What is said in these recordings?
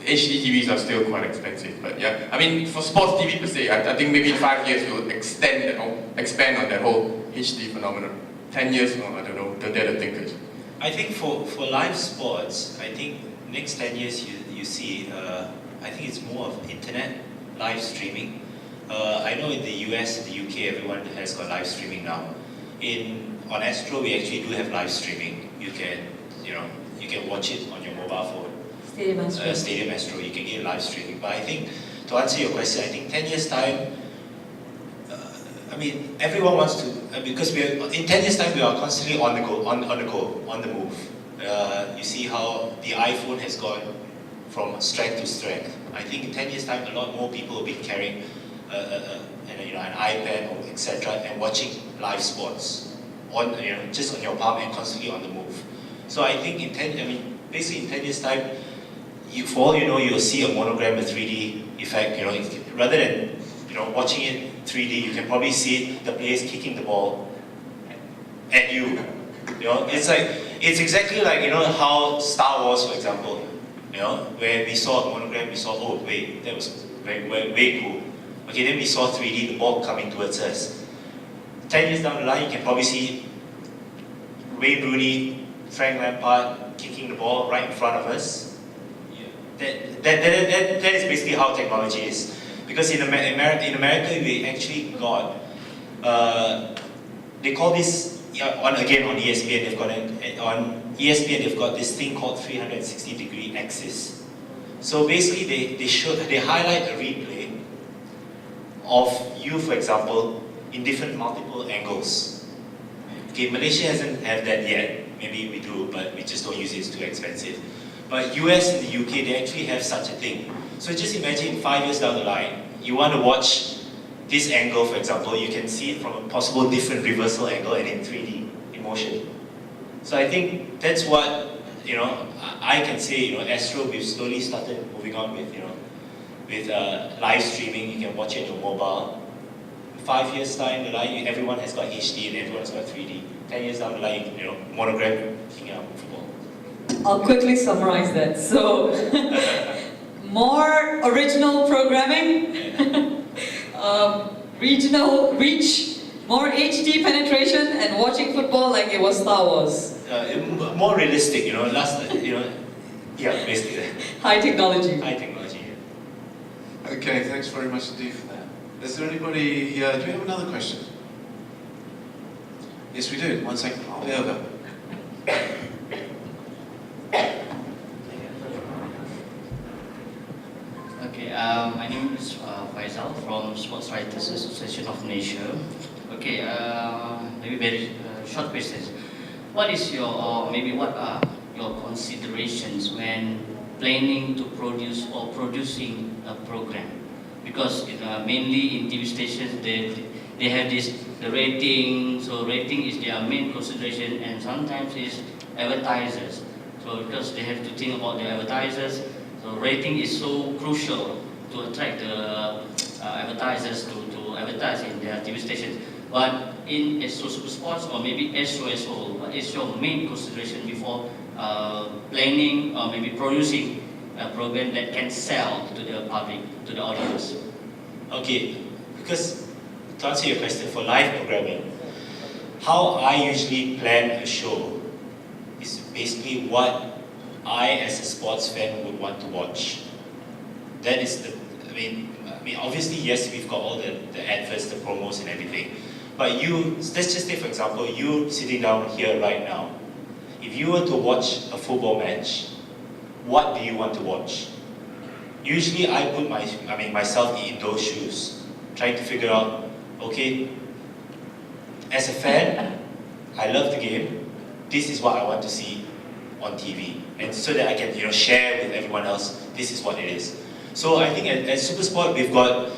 HD TVs are still quite expensive, but yeah. I mean, for sports TV per se, I think maybe in 5 years we'll expand on that whole HD phenomenon. 10 years, no, I don't know, they're the thinkers. I think for live sports, I think next 10 years you see, I think it's more of internet, live streaming. I know in the US, in the UK, everyone has got live streaming now. On Astro, we actually do have live streaming. You can watch it on your mobile phone. Stadium Astro. Stadium Astro, you can get live streaming. But I think, to answer your question, I think 10 years time, I mean, everyone wants to, because in 10 years time, we are constantly on the go, on the move. You see how the iPhone has gone from strength to strength. I think in 10 years time, a lot more people will be carrying an iPad or etc. and watching live sports just on your palm and constantly on the move. So I think basically in 10 years time, for all you know, you'll see a monogram, a 3D effect. Rather than watching it 3D, you can probably see the players kicking the ball at you. It's exactly like how Star Wars, for example, where we saw a monogram, we saw, oh wait, that was way cool. Okay, then we saw 3D, the ball coming towards us. 10 years down the line, you can probably see Wayne Rooney, Frank Lampard kicking the ball right in front of us. That is basically how technology is. Because in America, we actually got, they call this, on ESPN, they've got this thing called 360-degree axis. So basically, they highlight a replay of you, for example, in different multiple angles. Okay, Malaysia hasn't had that yet. Maybe we do, but we just don't use it, it's too expensive. But US and the UK, they actually have such a thing. So just imagine 5 years down the line, you want to watch this angle, for example, you can see it from a possible different reversal angle and in 3D, in motion. So I think that's what, I can say, Astro, we've slowly started moving on with, with live streaming. You can watch it on your mobile. 5 years time, everyone has got HD and everyone's got 3D. 10 years down the line, monogram, football. I'll quickly summarize that. So, more original programming, regional reach, more HD penetration, and watching football like it was Star Wars. More realistic, yeah, basically. High technology. High technology, yeah. Okay, thanks very much indeed for that. Is there anybody here? Do we have another question? Yes, we do. 1 second. I'll be over. Okay, my name is Faisal from Sports Writers Association of Malaysia. Okay, maybe very short questions. What is what are your considerations when planning to produce or producing a program? Because mainly in TV stations they have the rating, so rating is their main consideration, and sometimes it's advertisers. So because they have to think about the advertisers, so rating is so crucial to attract the advertisers to advertise in their TV stations. But in Astro Super Sports or maybe Astro as whole, what is your main consideration before planning or maybe producing a program that can sell to the public, to the audience? Okay, because to answer your question, for live programming, how I usually plan a show is basically what I as a sports fan would want to watch. That is I mean obviously yes, we've got all the adverts, the promos and everything. But let's just say for example, you sitting down here right now, if you were to watch a football match, what do you want to watch? Usually I put myself in those shoes, trying to figure out, okay, as a fan, I love the game, this is what I want to see on TV. And so that I can share with everyone else, this is what it is. So I think at Supersport we've got,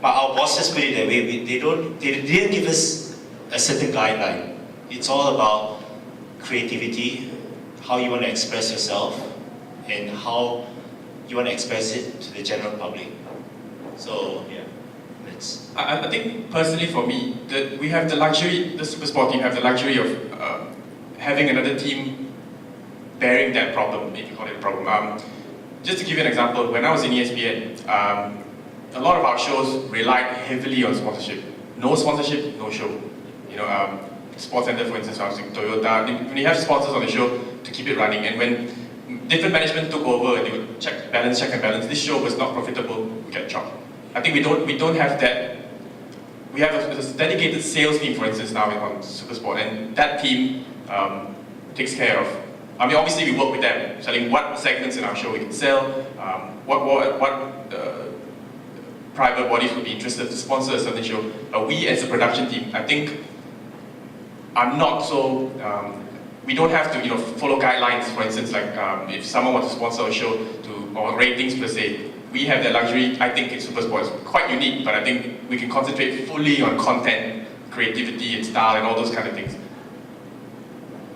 our bosses put it that way, they didn't give us a certain guideline. It's all about creativity, how you want to express yourself, and how you want to express it to the general public. So yeah, that's. I think personally for me, that we have the luxury, the Supersport team have the luxury of having another team bearing that problem, if you call it a problem. just to give you an example, when I was in ESPN, a lot of our shows relied heavily on sponsorship. No sponsorship, no show. You know, Sports Center, for instance, I was in Toyota. When you have sponsors on the show to keep it running, and when different management took over and they would check and balance, this show was not profitable, we get chopped. I think we don't have that. We have a dedicated sales team, for instance, now on Supersport, and that team takes care of. I mean, obviously we work with them, selling what segments in our show we can sell, what private bodies would be interested to sponsor a certain show. We as a production team, I think, are not so. We don't have to, follow guidelines. For instance, like if someone wants to sponsor a show or ratings per se, we have that luxury. I think in Supersport it's quite unique, but I think we can concentrate fully on content, creativity, and style, and all those kind of things.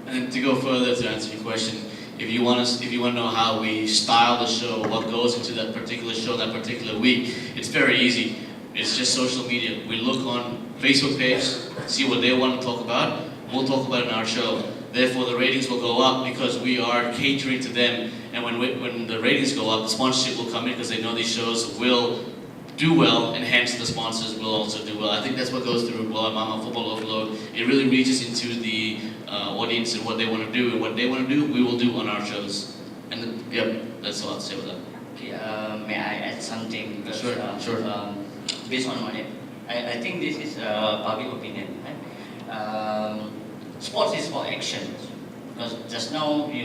And to go further to answer your question, if you want to know how we style the show, what goes into that particular show that particular week, it's very easy. It's just social media. We look on Facebook page, see what they want to talk about. We'll talk about it in our show. Therefore, the ratings will go up because we are catering to them. And when the ratings go up, the sponsorship will come in because they know these shows will do well, and hence the sponsors will also do well. I think that's what goes through Mama Football Overload. It really reaches into the audience and what they want to do, and what they want to do, we will do on our shows. And that's all I'll say with that. Okay, may I add something? Because, Sure. Based on it, I think this is public opinion. Right? Sports is for action. Because just now you